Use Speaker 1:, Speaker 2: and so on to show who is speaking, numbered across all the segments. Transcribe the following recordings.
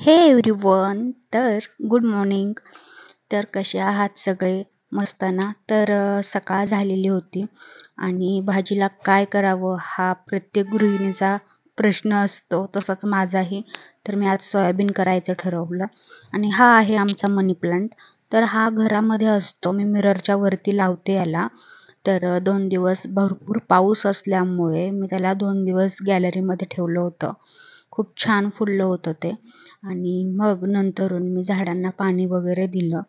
Speaker 1: हे एव्हरीवन, तर good morning. तर कसे आहात सगळे? मस्त ना? तर सकाळ झालेली होती आणि भाजीला काय करावं हा प्रत्येक गृहिणीचा प्रश्न असतो, तसाच माझाही. तर मी आज सोयाबीन करायचं ठरवलं आणि हा आहे आमचा मनी प्लांट. तर हा घरामध्ये असतो, मी मिररच्या वरती लावते याला. तर 2 दिवस भरपूर पाऊस असल्यामुळे मी त्याला 2 दिवस गॅलरीमध्ये ठेवलं होतं. खूप छान फुललं होतं ते आणि मग नंतरून मी झाडांना पाणी वगैरे दिलं.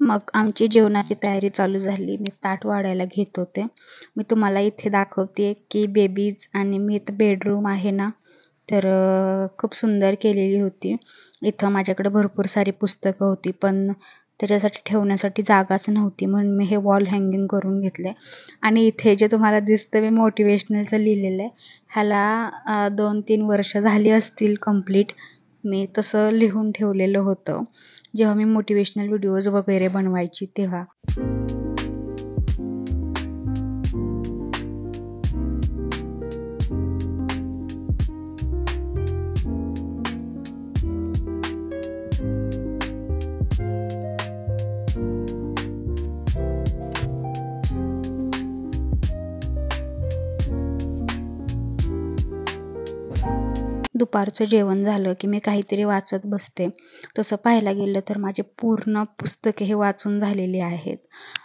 Speaker 1: मग आमची जेवणाची तयारी चालू झाली. मी ताट वाढायला घेत होते. मी तुम्हाला इथे दाखवते की बेबीज आणि मी इथं बेडरूम आहे ना, तर खूप सुंदर केलेली होती. इथं माझ्याकडे भरपूर सारी पुस्तकं होती, पण त्याच्यासाठी ठेवण्यासाठी जागाच नव्हती, म्हणून मी हे वॉल हँगिंग करून घेतले. आणि इथे जे तुम्हाला दिसतं मी मोटिवेशनलचं लिहिलेलं आहे, ह्याला 2-3 वर्ष झाली असतील कंप्लीट. मी तसं लिहून ठेवलेलं होतं जेव्हा मी मोटिवेशनल व्हिडिओज वगैरे बनवायची तेव्हा. दुपारचं जेवण झालं की मी काहीतरी वाचत बसते. तसं पाहायला गेलं तर माझे पूर्ण पुस्तके हे वाचून झालेली आहेत.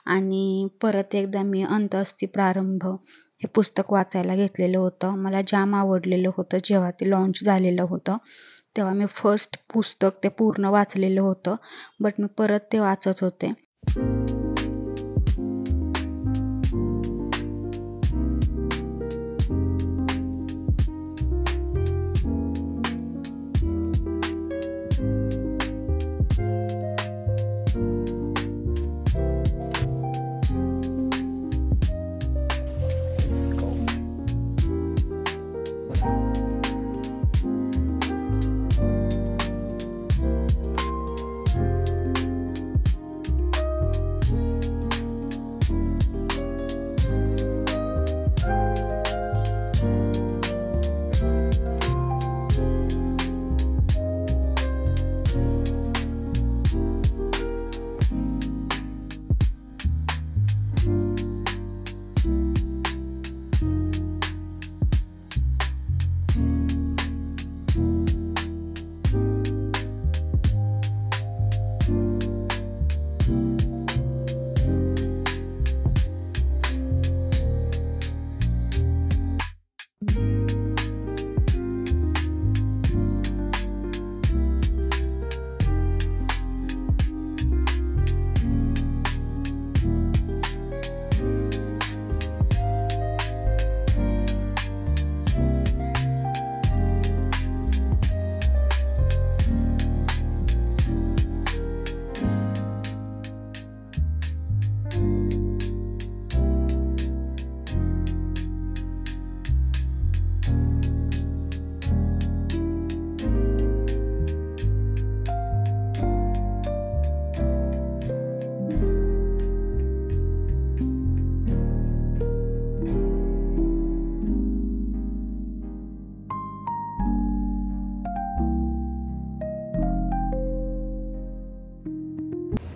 Speaker 1: आणि परत एकदा मी अंत अस्ति प्रारंभ हे पुस्तक वाचायला घेतलेलं होतं. मला जाम आवडलेलं होतं. जेव्हा ते लॉन्च झालेलं होतं तेव्हा मी फर्स्ट पुस्तक ते पूर्ण वाचलेलं होतं, बट मी परत ते वाचत होते.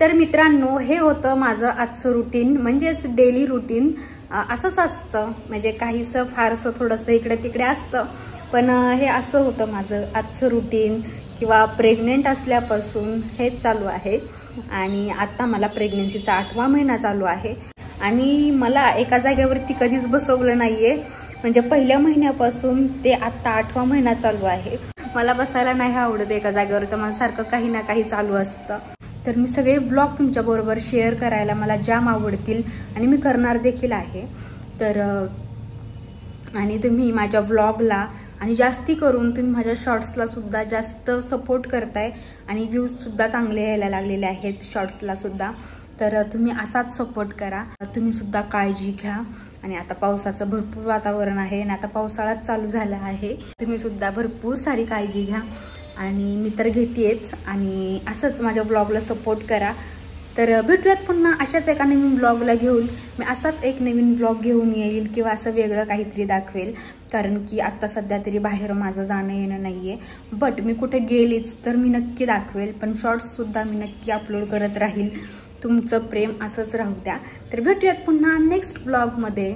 Speaker 2: तर मित्रांनो, हे होतं माझं आजचं रुटीन, म्हणजेच डेली रुटीन. असंच असतं, म्हणजे काहीसं फारसं थोडंसं इकडे तिकडे असतं, पण हे असं होतं माझं आजचं रुटीन. किंवा प्रेग्नेंट असल्यापासून हेच चालू आहे. आणि आता मला प्रेग्नन्सीचा 8वा महिना चालू आहे आणि मला एका जागेवरती कधीच बसवलं नाहीये. म्हणजे पहिल्या महिन्यापासून ते आता 8वा महिना चालू आहे. मला बसायला नाही आवडत एका जागेवर, तर मला सारखं काही ना काही चालू असतं. तर मी सगळे ब्लॉग तुमच्याबरोबर शेअर करायला मला जाम आवडतील आणि मी करणार देखील आहे. तर आणि तुम्ही माझ्या ब्लॉगला आणि जास्ती करून तुम्ही माझ्या शॉर्ट्सला सुद्धा जास्त सपोर्ट करताय आणि व्ह्यूज सुद्धा चांगले यायला लागलेले आहेत शॉर्ट्सला सुद्धा. तर तुम्ही असाच सपोर्ट करा. तुम्ही सुद्धा काळजी घ्या. आणि आता पावसाचं भरपूर वातावरण आहे आणि आता पावसाळाच चालू झाला आहे. तुम्ही सुद्धा भरपूर सारी काळजी घ्या आणि मी तर घेतेच. आणि असंच माझ्या ब्लॉगला सपोर्ट करा. तर भेटूयात पुन्हा अशाच एका नवीन ब्लॉगला घेऊन. मी असाच एक नवीन ब्लॉग घेऊन येईल किंवा असं वेगळं काहीतरी दाखवेल, कारण की आता सध्या तरी बाहेर माझं जाणं येणं नाहीये. बट मी कुठे गेलीच तर मी नक्की दाखवेल, पण शॉर्ट्स सुद्धा मी नक्की अपलोड करत राहील. तुमचं प्रेम असंच राहू द्या. तर भेटूयात पुन्हा नेक्स्ट ब्लॉगमध्ये.